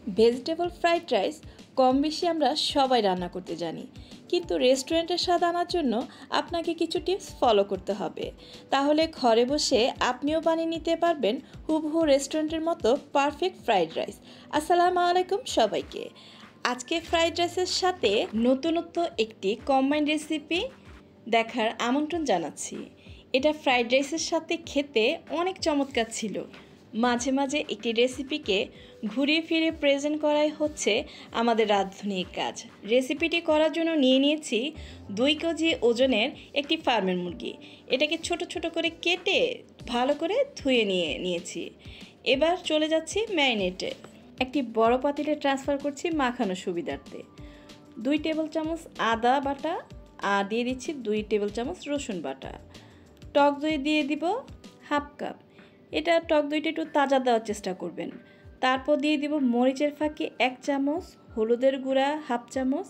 Vegetable fried rice কম বেশি আমরা সবাই রান্না করতে জানি, কিন্তু রেস্টুরেন্টের স্বাদ আনার জন্য আপনাকে কিছু টিপস ফলো করতে হবে। তাহলে ঘরে বসে আপনিও বানিয়ে নিতে পারবেন হুবহু রেস্টুরেন্টের মতো পারফেক্ট ফ্রাইড রাইস। আসসালামু আলাইকুম সবাইকে। আজকে ফ্রাইড রাইসের সাথে নতুনত্ব একটি কম্বাইন্ড রেসিপি দেখার আমন্ত্রণ জানাচ্ছি। এটা ফ্রাইড রাইসের সাথে খেতে অনেক চমৎকার ছিল। মাঝে মাঝে একটি রেসিপিকে ঘুরিয়ে ফিরে প্রেজেন্ট করাই হচ্ছে আমাদের রাঁধুনির কাজ। রেসিপিটি করার জন্য নিয়ে নিয়েছি 2 কেজি ওজনের একটি ফার্মের মুরগি। এটাকে ছোট ছোট করে কেটে ভালো করে ধুয়ে নিয়েছি। এবার চলে যাচ্ছি ম্যারিনেটে। একটি বড় পাতিলে ট্রান্সফার করছি মাখানোর সুবিধার্থে। 2 টেবিল চামচ আদা বাটা আর দিয়ে দিচ্ছি 2 টেবিল চামচ রসুন বাটা। টক দই দিয়ে দিব হাফ কাপ। এটা টক দইটা একটু তাজা দেওয়ার চেষ্টা করবেন। তারপর দিয়ে দিব মরিচের ফাঁকি 1 চামচ, হলুদের গুঁড়া হাফ চামচ,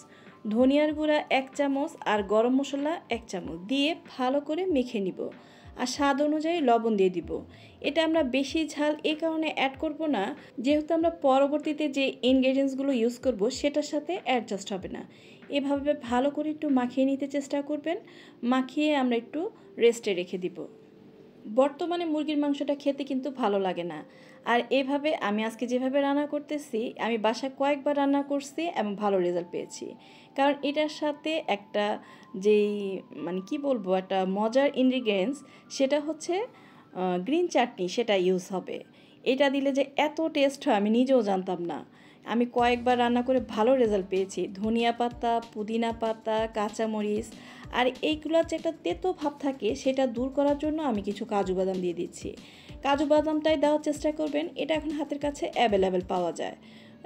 ধনিয়ার গুঁড়া 1 চামচ আর গরম মশলা 1 চামচ দিয়ে ভালো করে মেখে নিব। আর স্বাদ অনুযায়ী লবণ দিয়ে দিব। এটা আমরা বেশি ঝাল এই কারণে অ্যাড করব না, যেহেতু আমরা পরবর্তীতে যে ইনগ্রেডিয়েন্টসগুলো ইউজ করব সেটার সাথে অ্যাডজাস্ট হবে না। এভাবে ভালো করে একটু মাখিয়ে নিতে চেষ্টা করবেন। মাখিয়ে আমরা একটু রেস্টে রেখে দিব। বর্তমানে মুরগির মাংসটা খেতে কিন্তু ভালো লাগে না। আর এভাবে আমি আজকে যেভাবে রান্না করতেছি, আমি বাসায় কয়েকবার রান্না করছি এবং ভালো রেজাল্ট পেয়েছি। কারণ এটার সাথে একটা যেই কি বলবো, একটা মজার ইনগ্রিডিয়েন্টস, সেটা হচ্ছে গ্রিন চাটনি, সেটা ইউজ হবে। এটা দিলে যে এত টেস্ট হয় আমি নিজেও জানতাম না। আমি কয়েকবার রান্না করে ভালো রেজাল্ট পেয়েছি। ধনিয়া পাতা, পুদিনা পাতা, কাঁচামরিচ আর এইগুলোর যে একটা তেতো ভাব থাকে সেটা দূর করার জন্য আমি কিছু কাজু বাদাম দিয়ে দিচ্ছি। কাজু বাদামটাই দেওয়ার চেষ্টা করবেন, এটা এখন হাতের কাছে অ্যাভেলেবেল পাওয়া যায়।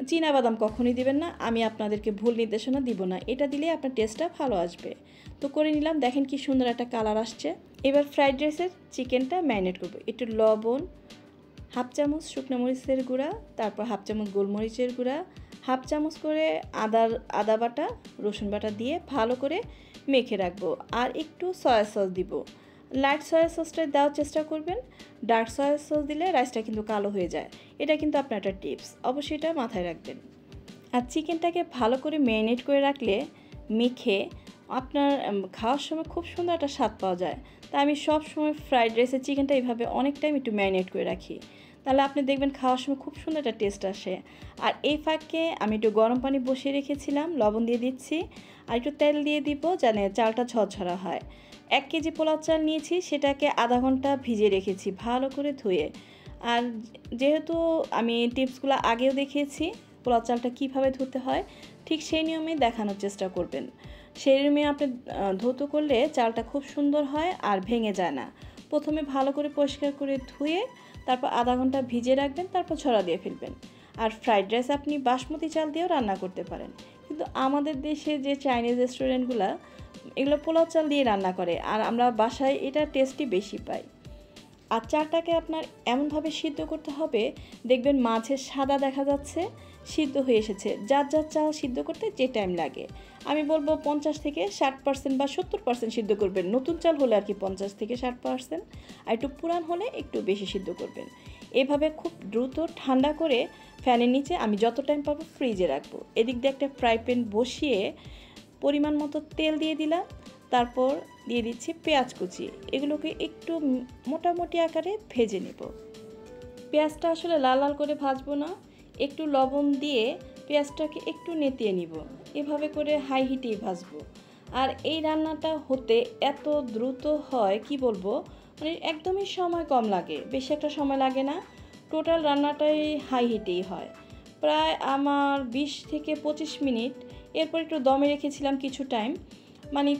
চীনা বাদাম কখনই দিবেন না, আমি আপনাদেরকে ভুল নির্দেশনা দিব না। এটা দিলে আপনার টেস্টটা ভালো আসবে। তো করে নিলাম, দেখেন কি সুন্দর একটা কালার আসছে। এবার ফ্রাইড রাইসের চিকেনটা ম্যারিনেট করব। একটু লবণ, হাফ চামচ শুকনো মরিচের গুঁড়া, তারপর হাফ চামচ গোলমরিচের গুঁড়া, হাফ চামচ করে আদা বাটা, রসুন বাটা দিয়ে ভালো করে মেখে রাখবো। আর একটু সয়া সস দিব। লাইট সয়া সসটা দেওয়ার চেষ্টা করবেন। ডার্ক সয়া সস দিলে রাইসটা কিন্তু কালো হয়ে যায়। এটা কিন্তু আপনার একটা টিপস, অবশ্যই এটা মাথায় রাখবেন। আর চিকেনটাকে ভালো করে ম্যারিনেট করে রাখলে মেখে আপনার খাওয়ার সময় খুব সুন্দর একটা স্বাদ পাওয়া যায়। তাই আমি সব সময় ফ্রাইড রাইসের চিকেনটা এইভাবে অনেক টাইম একটু ম্যারিনেট করে রাখি। তাহলে আপনি দেখবেন খাওয়ার সময় খুব সুন্দর একটা টেস্ট আসে। আর এই ফাঁকে আমি একটু গরম পানি বসিয়ে রেখেছিলাম, লবণ দিয়ে দিচ্ছি আর একটু তেল দিয়ে দিব যেন চালটা ঝরঝরা হয়। 1 কেজি পোলাও চাল নিয়েছি, সেটাকে আধা ঘন্টা ভিজিয়ে রেখেছি ভালো করে ধুয়ে। আর যেহেতু আমি টিপসগুলো আগেও দেখিয়েছি পোলাও চালটা কীভাবে ধুতে হয়, ঠিক সেই নিয়মেই দেখানোর চেষ্টা করবেন। সেই নিয়মে আপনি ধৌত করলে চালটা খুব সুন্দর হয় আর ভেঙে যায় না। প্রথমে ভালো করে পরিষ্কার করে ধুয়ে তারপর আধা ঘন্টা ভিজিয়ে রাখবেন, তারপর ছড়া দিয়ে ফেলবেন। আর ফ্রাইড রাইস আপনি বাসমতি চাল দিয়েও রান্না করতে পারেন, কিন্তু আমাদের দেশে যে চাইনিজ রেস্টুরেন্টগুলো এগুলো পোলাও চাল দিয়ে রান্না করে, আর আমরা বাসায় এটা টেস্টই বেশি পাই। আর চালটাকে আপনার এমনভাবে সিদ্ধ করতে হবে, দেখবেন মাঝে সাদা দেখা যাচ্ছে, সিদ্ধ হয়ে এসেছে। যার যার চাল সিদ্ধ করতে যে টাইম লাগে, আমি বলবো 50 থেকে 60% বা 70% সিদ্ধ করবেন। নতুন চাল হলে আর কি 50 থেকে 60%, আর একটু পুরান হলে একটু বেশি সিদ্ধ করবেন। এভাবে খুব দ্রুত ঠান্ডা করে ফ্যানের নিচে আমি যত টাইম পাবো ফ্রিজে রাখবো। এদিক দিয়ে একটা ফ্রাই প্যান বসিয়ে পরিমাণ মতো তেল দিয়ে দিলাম, তারপর দিয়ে দিচ্ছি পেঁয়াজ কুচি। এগুলোকে একটু মোটামুটি আকারে ভেজে নেব। পেঁয়াজটা আসলে লাল লাল করে ভাজবো না, একটু লবণ দিয়ে পেঁয়াজটাকে একটু নেতিয়ে নিব। এভাবে করে হাই হিটেই ভাজবো। আর এই রান্নাটা হতে এত দ্রুত হয় কি বলবো, একদমই সময় কম লাগে, বেশি একটা সময় লাগে না। টোটাল রান্নাটাই হাই হিটেই হয়। প্রায় আমার 20 থেকে 25 মিনিট। এরপর একটু দমে রেখেছিলাম কিছু টাইম।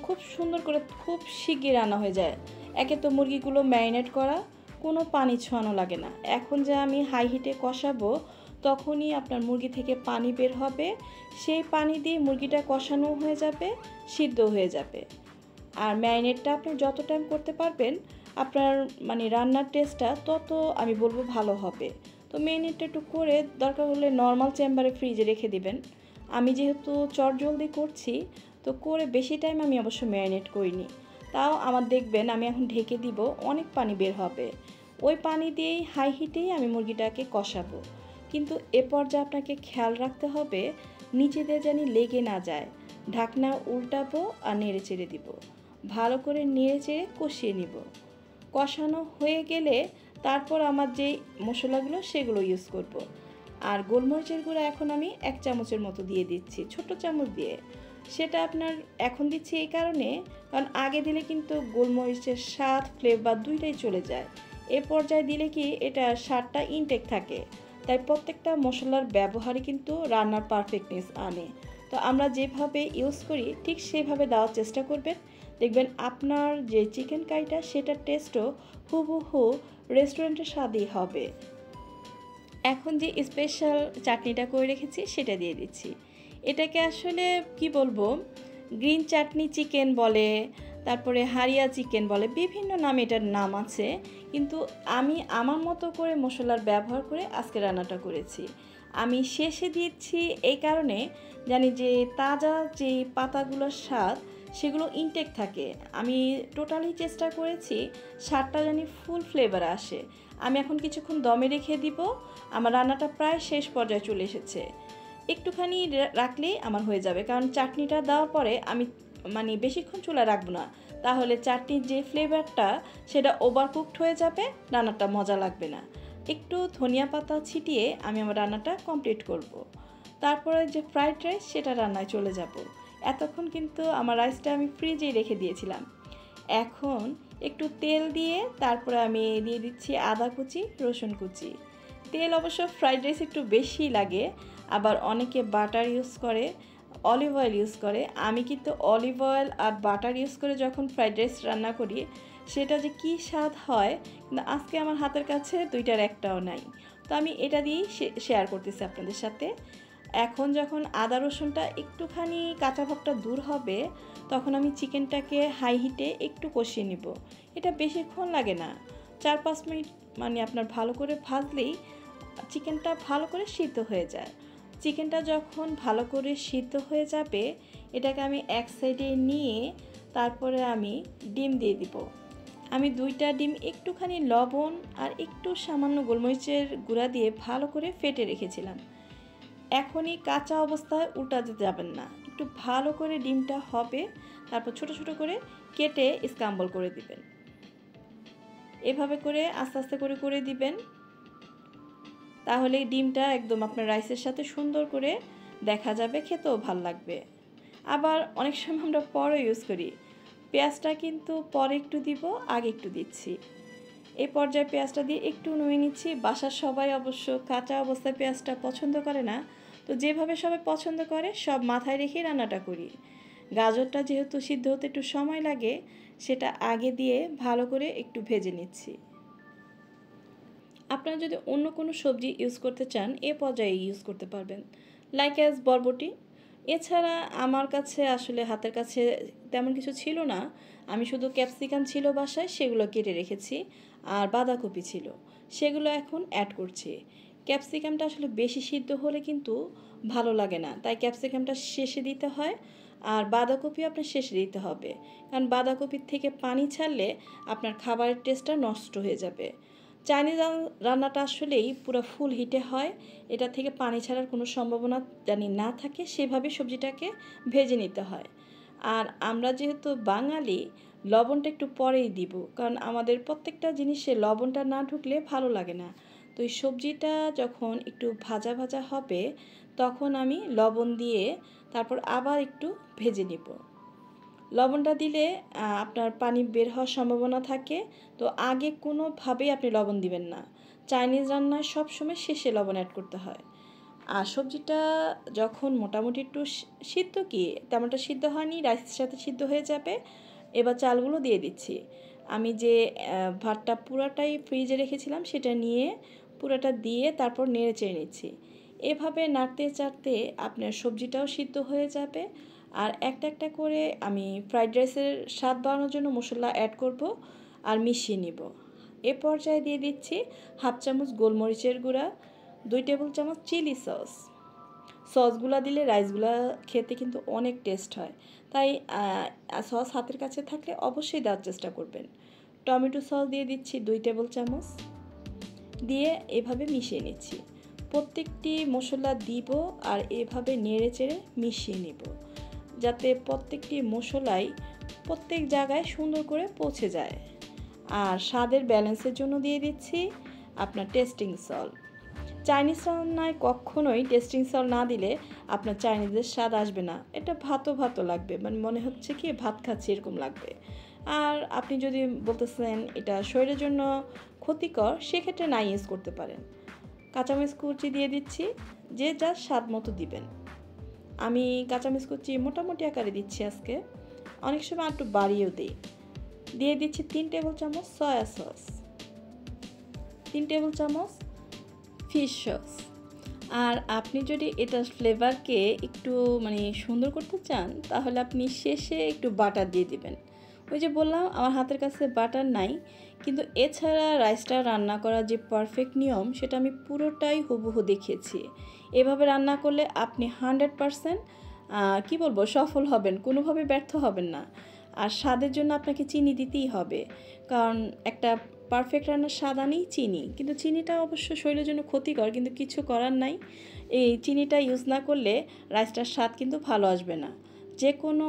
খুব সুন্দর করে খুব শিগগির রান্না হয়ে যায়। একে তো মুরগিগুলো ম্যারিনেট করা, কোনো পানি ছোঁয়ানো লাগে না। এখন যে আমি হাই হিটে কষাবো তখনই আপনার মুরগি থেকে পানি বের হবে, সেই পানি দিয়ে মুরগিটা কষানো হয়ে যাবে, সিদ্ধ হয়ে যাবে। আর ম্যারিনেটটা আপনি যত টাইম করতে পারবেন আপনার রান্নার টেস্টটা তত আমি বলবো ভালো হবে। তো ম্যারিনেটটা একটু করে দরকার হলে নর্মাল চেম্বারে ফ্রিজে রেখে দিবেন। আমি যেহেতু চটজলদি করছি, তো করে বেশি টাইম আমি অবশ্য ম্যারিনেট করিনি। তাও আমার দেখবেন আমি এখন ঢেকে দিব, অনেক পানি বের হবে। ওই পানি দিয়েই হাই হিটেই আমি মুরগিটাকে কষাবো। কিন্তু এ পর্যায়ে আপনাকে খেয়াল রাখতে হবে নিচেতে যেন লেগে না যায়। ঢাকনা উল্টাবো আর নেড়ে চেড়ে দিব, ভালো করে নেড়ে চেড়ে কষিয়ে নিব। কষানো হয়ে গেলে তারপর আমার যেই মশলাগুলো সেগুলো ইউজ করব। আর গোলমরিচের গুঁড়া এখন আমি 1 চামচের মতো দিয়ে দিচ্ছি, ছোট চামচ দিয়ে। সেটা আপনার এখন দিচ্ছি এই কারণে, কারণ আগে দিলে কিন্তু গোলমরিচের স্বাদ ফ্লেভার দুইটাই চলে যায়। এ পর্যায়ে দিলে কি এটা স্বাদটা ইনটেক থাকে, তাই প্রত্যেকটা মশলার ব্যবহারই কিন্তু রান্নার পারফেক্টনেস আনে। তো আমরা যেভাবে ইউজ করি ঠিক সেভাবে দেওয়ার চেষ্টা করবেন, দেখবেন আপনার যে চিকেন কারিটা সেটার টেস্টও হুবহু রেস্টুরেন্টের স্বাদই হবে। এখন যে স্পেশাল চাটনিটা করে রেখেছি সেটা দিয়ে দিচ্ছি। এটাকে আসলে কি বলবো, গ্রিন চাটনি চিকেন বলে, তারপরে হারিয়া চিকেন বলে, বিভিন্ন নামে এটার নাম আছে। কিন্তু আমি আমার মতো করে মশলার ব্যবহার করে আজকে রান্নাটা করেছি। আমি শেষে দিচ্ছি এই কারণে, জানি যে তাজা যে পাতাগুলোর স্বাদ সেগুলো ইনটেক থাকে। আমি টোটালি চেষ্টা করেছি স্বাদটা জানি ফুল ফ্লেভার আসে। আমি এখন কিছুক্ষণ দমে রেখে দিব। আমার রান্নাটা প্রায় শেষ পর্যায়ে চলে এসেছে। একটুখানি রাখলেই আমার হয়ে যাবে, কারণ চাটনিটা দেওয়ার পরে আমি বেশিক্ষণ চুলায় রাখবো না, তাহলে চাটনির যে ফ্লেভারটা সেটা ওভারকুকড হয়ে যাবে, রান্নাটা মজা লাগবে না। একটু ধনিয়া পাতা ছিটিয়ে আমি আমার রান্নাটা কমপ্লিট করব। তারপরে যে ফ্রাইড রাইস সেটা রান্নায় চলে যাব। এতক্ষণ কিন্তু আমার রাইসটা আমি ফ্রিজেই রেখে দিয়েছিলাম। এখন একটু তেল দিয়ে তারপরে আমি দিয়ে দিচ্ছি আদা কুচি, রসুন কুচি। তেল অবশ্য ফ্রাইড রাইস একটু বেশি লাগে, আবার অনেকে বাটার ইউজ করে, অলিভ অয়েল ইউজ করে। আমি কিন্তু অলিভ অয়েল আর বাটার ইউজ করে যখন ফ্রাইড রাইস রান্না করি সেটা যে কী স্বাদ হয়, কিন্তু আজকে আমার হাতের কাছে দুইটার একটাও নাই। তো আমি এটা দিয়েই শেয়ার করতেছি আপনাদের সাথে। এখন যখন আদা রসুনটা একটুখানি কাঁচা ভাবটা দূর হবে, তখন আমি চিকেনটাকে হাই হিটে একটু কষিয়ে নিব। এটা বেশিক্ষণ লাগে না, 4-5 মিনিট আপনার ভালো করে ভাজলেই চিকেনটা ভালো করে সিদ্ধ হয়ে যায়। চিকেনটা যখন ভালো করে সিদ্ধ হয়ে যাবে, এটাকে আমি এক সাইডে নিয়ে তারপরে আমি ডিম দিয়ে দিব। আমি 2টা ডিম একটুখানি লবণ আর একটু সামান্য গোলমরিচের গুঁড়া দিয়ে ভালো করে ফেটে রেখেছিলাম। এখনই কাঁচা অবস্থায় উল্টাতে যাবেন না, একটু ভালো করে ডিমটা হবে, তারপর ছোট ছোট করে কেটে স্ক্রাম্বল করে দিবেন। এভাবে করে আস্তে আস্তে করে করে দিবেন, তাহলে ডিমটা একদম আপনার রাইসের সাথে সুন্দর করে দেখা যাবে, খেতেও ভালো লাগবে। আবার অনেক সময় আমরা পরে ইউজ করি, পেঁয়াজটা কিন্তু পরে একটু দিব, আগে একটু দিচ্ছি। এই পর্যায়ে পেঁয়াজটা দিয়ে একটু নুয়ে নিচ্ছি। বাসার সবাই অবশ্য কাঁচা অবস্থায় পেঁয়াজটা পছন্দ করে না, তো যেভাবে সবাই পছন্দ করে সব মাথায় রেখেই রান্নাটা করি। গাজরটা যেহেতু সিদ্ধ হতে একটু সময় লাগে, সেটা আগে দিয়ে ভালো করে একটু ভেজে নিচ্ছি। আপনারা যদি অন্য কোনো সবজি ইউজ করতে চান এ পর্যায়ে ইউজ করতে পারবেন, লাইক অ্যাজ বরবটি। এছাড়া আমার কাছে আসলে হাতের কাছে তেমন কিছু ছিল না, আমি শুধু ক্যাপসিকাম ছিল বাসায়, সেগুলো কেটে রেখেছি, আর বাঁধাকপি ছিল, সেগুলো এখন অ্যাড করছি। ক্যাপসিকামটা আসলে বেশি সিদ্ধ হলে কিন্তু ভালো লাগে না, তাই ক্যাপসিকামটা শেষে দিতে হয়, আর বাঁধাকপি আপনার শেষে দিতে হবে, কারণ বাঁধাকপির থেকে পানি ছাড়লে আপনার খাবারের টেস্টটা নষ্ট হয়ে যাবে। চাইনিজ রান্নাটা আসলেই পুরো ফুল হিটে হয়, এটা থেকে পানি ছাড়ার কোনো সম্ভাবনা জানি না থাকে, সেভাবে সবজিটাকে ভেজে নিতে হয়। আর আমরা যেহেতু বাঙালি, লবণটা একটু পরেই দিব, কারণ আমাদের প্রত্যেকটা জিনিসে লবণটা না ঢুকলে ভালো লাগে না। তো এই সবজিটা যখন একটু ভাজা ভাজা হবে, তখন আমি লবণ দিয়ে তারপর আবার একটু ভেজে নিব। লবণটা দিলে আপনার পানি বের হওয়ার সম্ভাবনা থাকে, তো আগে কোনোভাবেই আপনি লবণ দিবেন না। চাইনিজ রান্নায় সবসময় শেষে লবণ অ্যাড করতে হয়। আর সবজিটা যখন মোটামুটি একটু সিদ্ধ, কি তেমনটা সিদ্ধ হয়নি, রাইসের সাথে সিদ্ধ হয়ে যাবে, এবার চালগুলো দিয়ে দিচ্ছি। আমি যে ভাতটা পুরাটাই ফ্রিজে রেখেছিলাম সেটা নিয়ে পুরাটা দিয়ে তারপর নেড়ে চেড়ে নিচ্ছি। এভাবে নাড়তে চাড়তে আপনার সবজিটাও সিদ্ধ হয়ে যাবে। আর একটা একটা করে আমি ফ্রাইড রাইসের স্বাদ বাড়ানোর জন্য মশলা অ্যাড করব আর মিশিয়ে নিব। এ পর্যায়ে দিয়ে দিচ্ছি 1/2 চামচ গোলমরিচের গুঁড়া, 2 টেবিল চামচ চিলি সস। সসগুলো দিলে রাইসগুলো খেতে কিন্তু অনেক টেস্ট হয়, তাই সস হাতের কাছে থাকলে অবশ্যই দেওয়ার চেষ্টা করবেন। টমেটো সস দিয়ে দিচ্ছি 2 টেবিল চামচ, দিয়ে এভাবে মিশিয়ে নিচ্ছি। প্রত্যেকটি মশলা দিব আর এভাবে নেড়ে চেড়ে মিশিয়ে নেব, যাতে প্রত্যেকটি মশলাই প্রত্যেক জায়গায় সুন্দর করে পৌঁছে যায়। আর স্বাদের ব্যালেন্সের জন্য দিয়ে দিচ্ছি আপনার টেস্টিং সল্ট। চাইনিজ রান্নায় কখনোই টেস্টিং সল্ট না দিলে আপনার চাইনিজের স্বাদ আসবে না, এটা ভাতও ভাতও লাগবে, মানে মনে হচ্ছে কি ভাত খাচ্ছি এরকম লাগবে। আর আপনি যদি বলতেছেন এটা শরীরের জন্য ক্ষতিকর, সেক্ষেত্রে না ইউজ করতে পারেন। কাঁচামরিচ কুচি দিয়ে দিচ্ছি, যে যার স্বাদ মতো দিবেন। আমি কাঁচামরিচ কুচি মোটামুটি আকারে দিচ্ছি আজকে, অনেক সময় একটু বাড়িয়েও দিই। দিয়ে দিচ্ছি 3 টেবিল চামচ সয়া সস, 3 টেবিল চামচ ফিশ সস। আর আপনি যদি এটার ফ্লেভারকে একটু মানে সুন্দর করতে চান, তাহলে আপনি শেষে একটু বাটার দিয়ে দিবেন। ওই যে বললাম আমার হাতের কাছে বাটার নাই, কিন্তু এছাড়া রাইসটা রান্না করার যে পারফেক্ট নিয়ম সেটা আমি পুরোটাই হুবহু দেখিয়েছি। এভাবে রান্না করলে আপনি 100% কি বলবো সফল হবেন, কোনোভাবে ব্যর্থ হবেন না। আর স্বাদের জন্য আপনাকে চিনি দিতেই হবে, কারণ একটা পারফেক্ট রান্নার স্বাদ আনেই চিনি, কিন্তু চিনিটা অবশ্য শরীরের জন্য ক্ষতিকর, কিন্তু কিছু করার নাই। এই চিনিটা ইউজ না করলে রাইসটার স্বাদ কিন্তু ভালো আসবে না। যে কোনো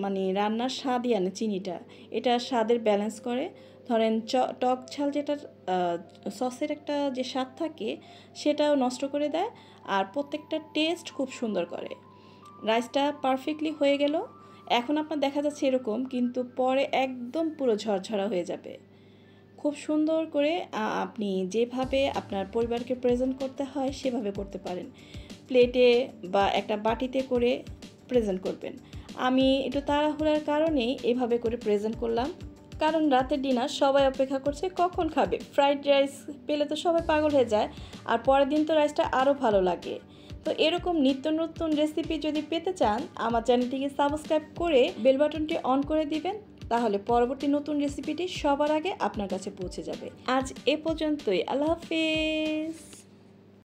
মানে রান্নার স্বাদই আনে চিনিটা, এটা স্বাদের ব্যালেন্স করে। ধরেন টক ঝাল যেটা সসের একটা যে স্বাদ থাকে সেটাও নষ্ট করে দেয়, আর প্রত্যেকটা টেস্ট খুব সুন্দর করে। রাইসটা পারফেক্টলি হয়ে গেল, এখন আপনার দেখা যাচ্ছে এরকম, কিন্তু পরে একদম পুরো ঝরঝরা হয়ে যাবে। খুব সুন্দর করে আপনি যেভাবে আপনার পরিবারকে প্রেজেন্ট করতে হয় সেভাবে করতে পারেন। প্লেটে বা একটা বাটিতে করে প্রেজেন্ট করবেন। আমি একটু তাড়াহুড়ার কারণেই এভাবে করে প্রেজেন্ট করলাম, কারণ রাতের ডিনার সবাই অপেক্ষা করছে কখন খাবে। ফ্রাইড রাইস পেলে তো সবাই পাগল হয়ে যায়, আর পরের দিন তো রাইসটা আরও ভালো লাগে। তো এরকম নিত্য নতুন রেসিপি যদি পেতে চান, আমার চ্যানেলটিকে সাবস্ক্রাইব করে বেল বাটনটি অন করে দিবেন, তাহলে পরবর্তী নতুন রেসিপিটি সবার আগে আপনার কাছে পৌঁছে যাবে। আজ এ পর্যন্তই, আল্লাহ হাফেজ।